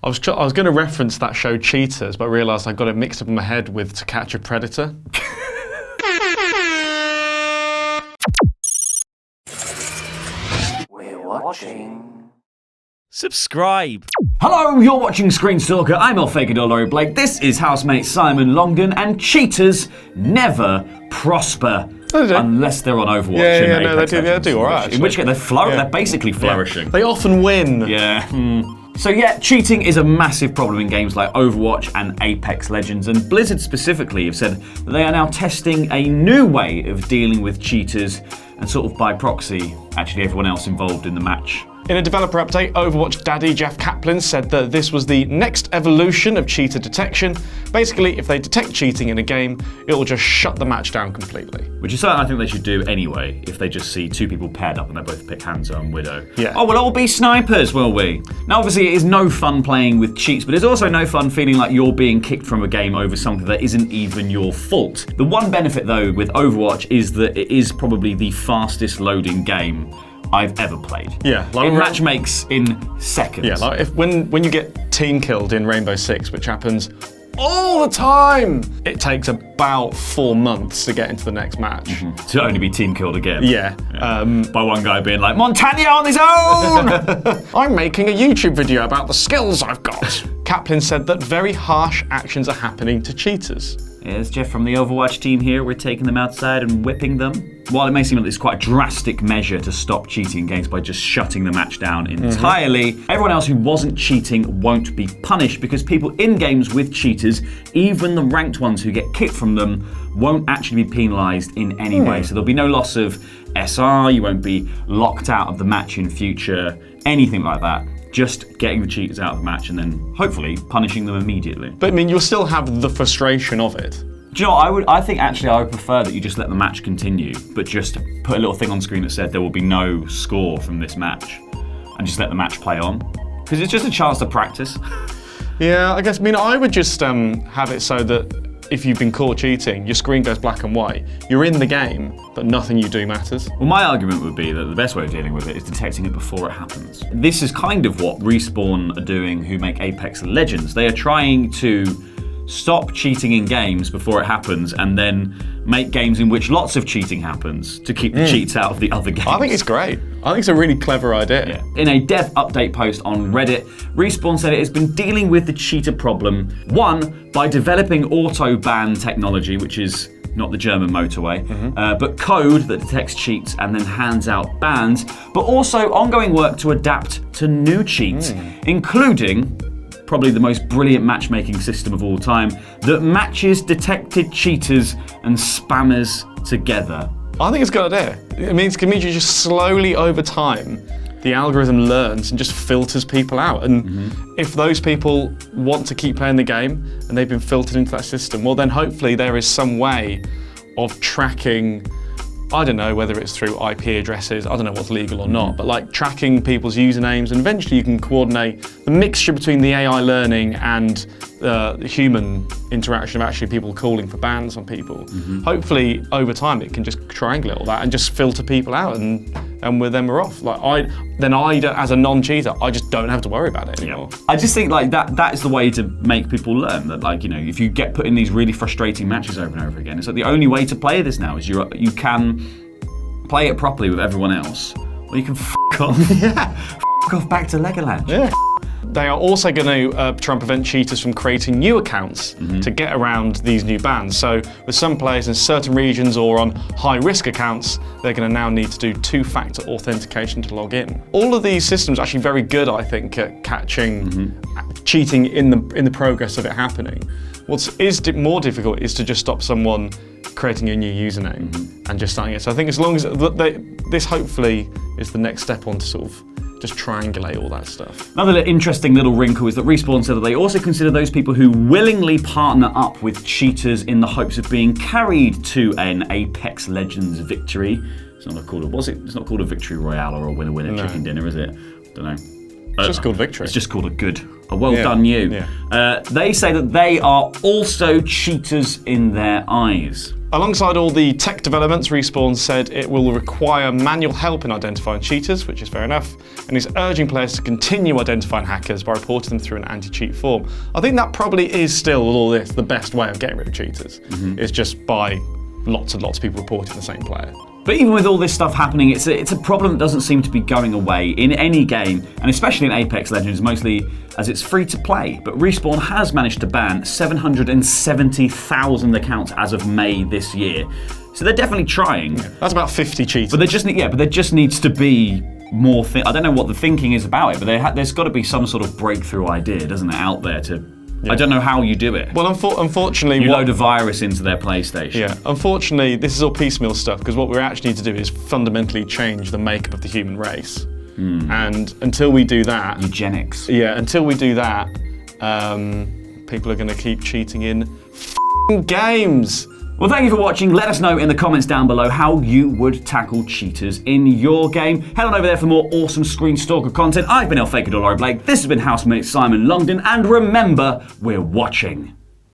I was going to reference that show Cheaters, but I realised I got it mixed up in my head with To Catch a Predator. We're watching. Subscribe. Hello, you're watching ScreenStalker. I'm Fakidor Laurie Blake. This is housemate Simon Longdon, and cheaters never prosper. Unless they're on Overwatch and Apex Legends. They do all right. In which case, they're basically flourishing. They often win. Yeah. So cheating is a massive problem in games like Overwatch and Apex Legends, and Blizzard specifically have said that they are now testing a new way of dealing with cheaters and sort of by proxy, actually everyone else involved in the match. In a developer update, Overwatch daddy Jeff Kaplan said that this was the next evolution of cheater detection. Basically, if they detect cheating in a game, it will just shut the match down completely. Which is something I think they should do anyway, if they just see two people paired up and they both pick Hanzo and Widow. Yeah. Oh, we'll all be snipers, will we? Now, obviously, it is no fun playing with cheats, but it's also no fun feeling like you're being kicked from a game over something that isn't even your fault. The one benefit, though, with Overwatch is that it is probably the fastest loading game I've ever played. Yeah, it match makes in seconds. Yeah, like when you get team killed in Rainbow Six, which happens all the time, it takes about 4 months to get into the next match. To only be team killed again. Yeah. By one guy being like, Montagna on his own! I'm making a YouTube video about the skills I've got. Kaplan said that very harsh actions are happening to cheaters. It's Jeff from the Overwatch team here. We're taking them outside and whipping them. While it may seem like it's quite a drastic measure to stop cheating in games by just shutting the match down entirely, everyone else who wasn't cheating won't be punished because people in games with cheaters, even the ranked ones who get kicked from them, won't actually be penalised in any way. So there'll be no loss of SR, you won't be locked out of the match in future, anything like that. Just getting the cheaters out of the match and then hopefully punishing them immediately. But I mean, you'll still have the frustration of it. Do you know what, I think actually I would prefer that you just let the match continue, but just put a little thing on screen that said there will be no score from this match, and just let the match play on. Because it's just a chance to practice. Yeah, I would just have it so that if you've been caught cheating, your screen goes black and white. You're in the game, but nothing you do matters. Well, my argument would be that the best way of dealing with it is detecting it before it happens. This is kind of what Respawn are doing who make Apex Legends. They are trying to stop cheating in games before it happens and then make games in which lots of cheating happens to keep the cheats out of the other games. I think it's great. I think it's a really clever idea. Yeah. In a dev update post on Reddit, Respawn said it has been dealing with the cheater problem, one, by developing auto-ban technology, which is not the German motorway, but code that detects cheats and then hands out bans, but also ongoing work to adapt to new cheats, including probably the most brilliant matchmaking system of all time that matches detected cheaters and spammers together. I think it's a good idea. It means you just slowly over time, the algorithm learns and just filters people out. And if those people want to keep playing the game and they've been filtered into that system, well then hopefully there is some way of tracking, I don't know whether it's through IP addresses, I don't know what's legal or not, but like tracking people's usernames, and eventually you can coordinate the mixture between the AI learning and the human interaction of actually people calling for bans on people. Hopefully over time it can just triangulate all that and just filter people out, and then we're off. Like I don't, as a non-cheater, I just don't have to worry about it anymore. I just think like that is the way to make people learn that, like, you know, if you get put in these really frustrating matches over and over again, it's like the only way to play this now is you can play it properly with everyone else, or you can f*** off. F*** off back to Legoland. Yeah. They are also going to try and prevent cheaters from creating new accounts to get around these new bans. So with some players in certain regions or on high-risk accounts, they're going to now need to do two-factor authentication to log in. All of these systems are actually very good, I think, at catching cheating in the progress of it happening. What is more difficult is to just stop someone creating a new username and just starting it. So I think as long as this hopefully is the next step on to sort of just triangulate all that stuff. Another interesting little wrinkle is that Respawn said that they also consider those people who willingly partner up with cheaters in the hopes of being carried to an Apex Legends victory. It's not called a victory royale or a winner chicken dinner, is it? Don't know. It's just called victory. It's just called a well done you. Yeah. They say that they are also cheaters in their eyes. Alongside all the tech developments, Respawn said it will require manual help in identifying cheaters, which is fair enough, and is urging players to continue identifying hackers by reporting them through an anti-cheat form. I think that probably is still, with all this, the best way of getting rid of cheaters, is just by lots and lots of people reporting the same player. But even with all this stuff happening, it's a problem that doesn't seem to be going away in any game, and especially in Apex Legends, mostly as it's free to play. But Respawn has managed to ban 770,000 accounts as of May this year. So they're definitely trying. Yeah, that's about 50 cheaters. But there just needs to be more. I don't know what the thinking is about it, but there's got to be some sort of breakthrough idea, doesn't it, out there to. Yeah. I don't know how you do it. Well, unfortunately... You load a virus into their PlayStation. Yeah, unfortunately, this is all piecemeal stuff, because what we actually need to do is fundamentally change the makeup of the human race. And until we do that... Eugenics. Yeah, until we do that, people are going to keep cheating in games. Well, thank you for watching. Let us know in the comments down below how you would tackle cheaters in your game. Head on over there for more awesome ScreenStalker content. I've been Fakidor Laurie Blake. This has been housemate Simon Longden. And remember, we're watching.